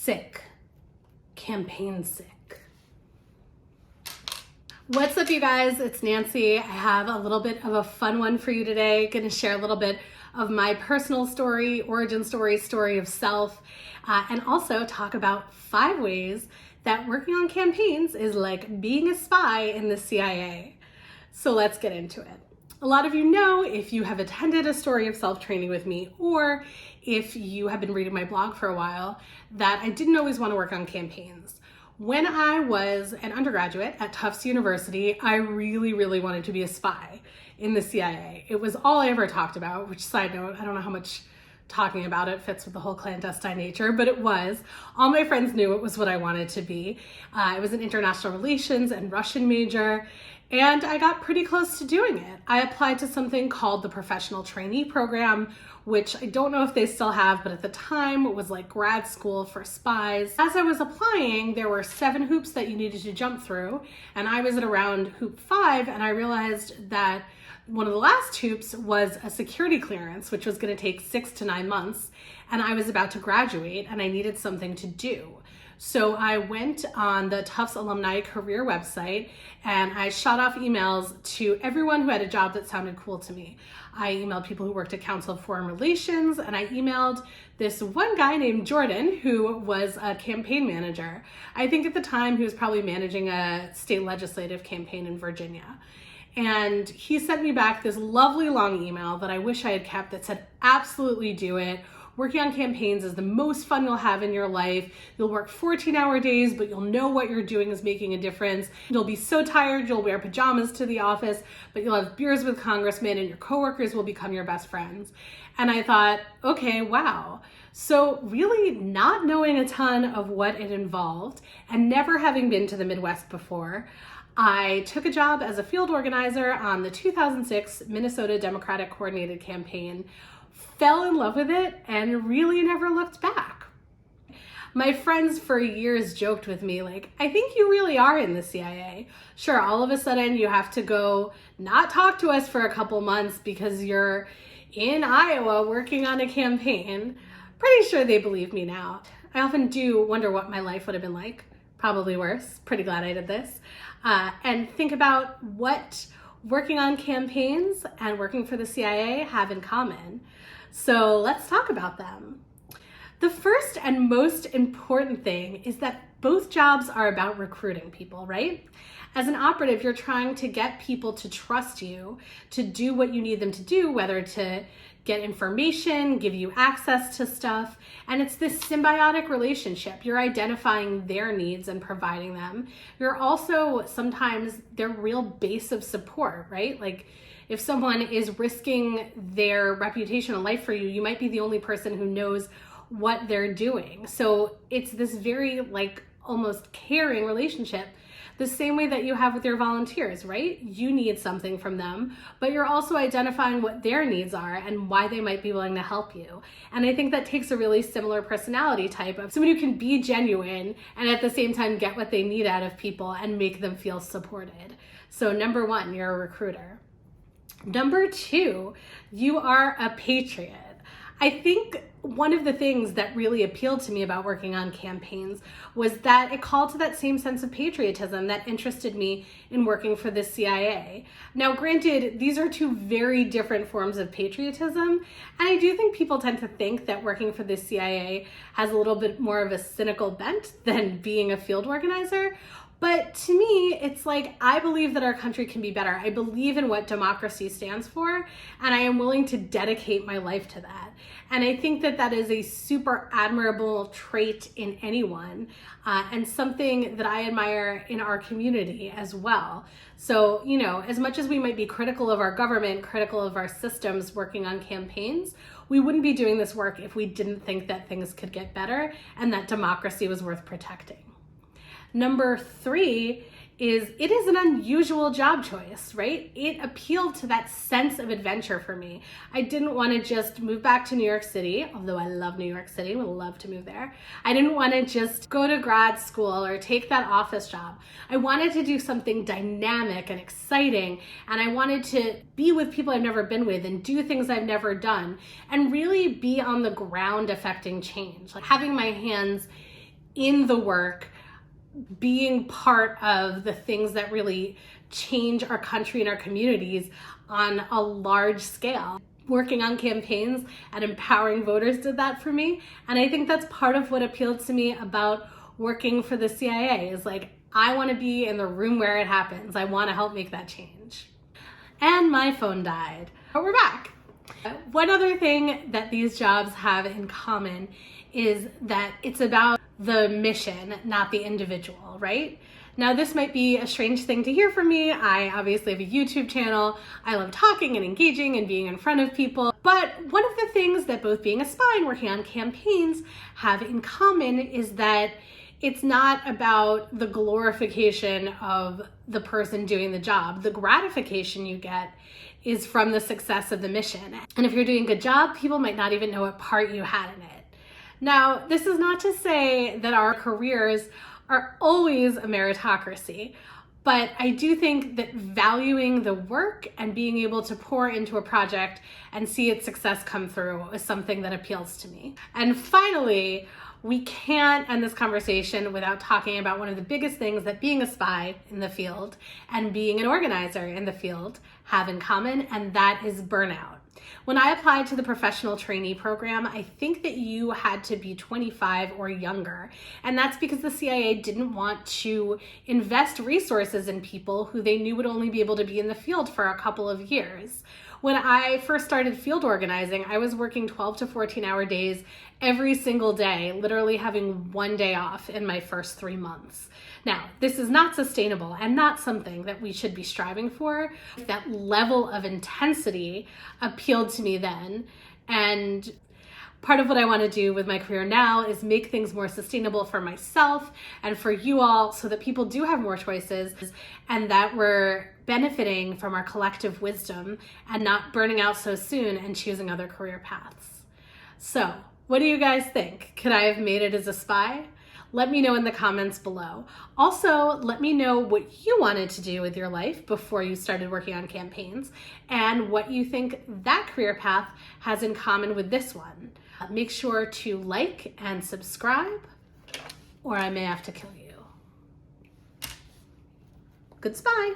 sick. Campaign sick. What's up, you guys? It's Nancy. I have a little bit of a fun one for you today. Going to share a little bit of my personal story, origin story, story of self, and also talk about 5 ways that working on campaigns is like being a spy in the CIA. So let's get into it. A lot of you know, if you have attended a story of self training with me, or if you have been reading my blog for a while, that I didn't always want to work on campaigns. When I was an undergraduate at Tufts University, I really wanted to be a spy in the CIA. It was all I ever talked about, which, side note, I don't know how much talking about it fits with the whole clandestine nature, but it was. All my friends knew it was what I wanted to be. I was an international relations and Russian major, and I got pretty close to doing it. I applied to something called the Professional Trainee Program, which I don't know if they still have, but at the time it was like grad school for spies. As I was applying, there were 7 hoops that you needed to jump through, and I was at around hoop 5, and I realized that one of the last hoops was a security clearance, which was going to take 6 to 9 months, and I was about to graduate and I needed something to do. So I went on the Tufts alumni career website and I shot off emails to everyone who had a job that sounded cool to me. I emailed people who worked at Council of Foreign Relations, and I emailed this one guy named Jordan who was a campaign manager. I think at the time he was probably managing a state legislative campaign in Virginia. And he sent me back this lovely long email that I wish I had kept that said, absolutely do it. Working on campaigns is the most fun you'll have in your life. You'll work 14-hour days, but you'll know what you're doing is making a difference. You'll be so tired, you'll wear pajamas to the office, but you'll have beers with congressmen and your coworkers will become your best friends. And I thought, okay, wow. So really not knowing a ton of what it involved and never having been to the Midwest before, I took a job as a field organizer on the 2006 Minnesota Democratic Coordinated Campaign, fell in love with it, and really never looked back. My friends for years joked with me, like, I think you really are in the CIA. Sure, all of a sudden you have to go not talk to us for a couple months because you're in Iowa working on a campaign. Pretty sure they believe me now. I often do wonder what my life would have been like. Probably worse. Pretty glad I did this. And think about what working on campaigns and working for the CIA have in common. So let's talk about them. The first and most important thing is that both jobs are about recruiting people, right? As an operative, you're trying to get people to trust you, to do what you need them to do, whether to get information, give you access to stuff, and it's this symbiotic relationship. You're identifying their needs and providing them. You're also sometimes their real base of support, right? Like, if someone is risking their reputation and life for you, you might be the only person who knows what they're doing. So it's this very like almost caring relationship, the same way that you have with your volunteers, right? You need something from them, but you're also identifying what their needs are and why they might be willing to help you. And I think that takes a really similar personality type of someone who can be genuine and at the same time get what they need out of people and make them feel supported. So number 1, you're a recruiter. Number 2, you are a patriot. I think one of the things that really appealed to me about working on campaigns was that it called to that same sense of patriotism that interested me in working for the CIA. Now, granted, these are 2 very different forms of patriotism, and I do think people tend to think that working for the CIA has a little bit more of a cynical bent than being a field organizer. But to me, it's like, I believe that our country can be better. I believe in what democracy stands for, and I am willing to dedicate my life to that. And I think that that is a super admirable trait in anyone, and something that I admire in our community as well. So, you know, as much as we might be critical of our government, critical of our systems working on campaigns, we wouldn't be doing this work if we didn't think that things could get better and that democracy was worth protecting. Number 3 is it is an unusual job choice, right? It appealed to that sense of adventure for me. I didn't want to just move back to New York City, although I love New York City, would love to move there. I didn't want to just go to grad school or take that office job. I wanted to do something dynamic and exciting, and I wanted to be with people I've never been with and do things I've never done and really be on the ground affecting change, like having my hands in the work, being part of the things that really change our country and our communities on a large scale. Working on campaigns and empowering voters did that for me. And I think that's part of what appealed to me about working for the CIA is like, I want to be in the room where it happens. I want to help make that change. And my phone died, but we're back. One other thing that these jobs have in common is that it's about the mission, not the individual, right? Now, this might be a strange thing to hear from me. I obviously have a YouTube channel. I love talking and engaging and being in front of people. But one of the things that both being a spy and working on campaigns have in common is that it's not about the glorification of the person doing the job. The gratification you get is from the success of the mission. And if you're doing a good job, people might not even know what part you had in it. Now, this is not to say that our careers are always a meritocracy, but I do think that valuing the work and being able to pour into a project and see its success come through is something that appeals to me. And finally, we can't end this conversation without talking about one of the biggest things that being a spy in the field and being an organizer in the field have in common, and that is burnout. When I applied to the professional trainee program, I think that you had to be 25 or younger. And that's because the CIA didn't want to invest resources in people who they knew would only be able to be in the field for a couple of years. When I first started field organizing, I was working 12 to 14-hour days every single day, literally having one day off in my first 3 months. Now, this is not sustainable and not something that we should be striving for. That level of intensity appealed to me then, and part of what I want to do with my career now is make things more sustainable for myself and for you all so that people do have more choices and that we're benefiting from our collective wisdom and not burning out so soon and choosing other career paths. So, what do you guys think? Could I have made it as a spy? Let me know in the comments below. Also, let me know what you wanted to do with your life before you started working on campaigns and what you think that career path has in common with this one. Make sure to like and subscribe, or I may have to kill you. Good spy.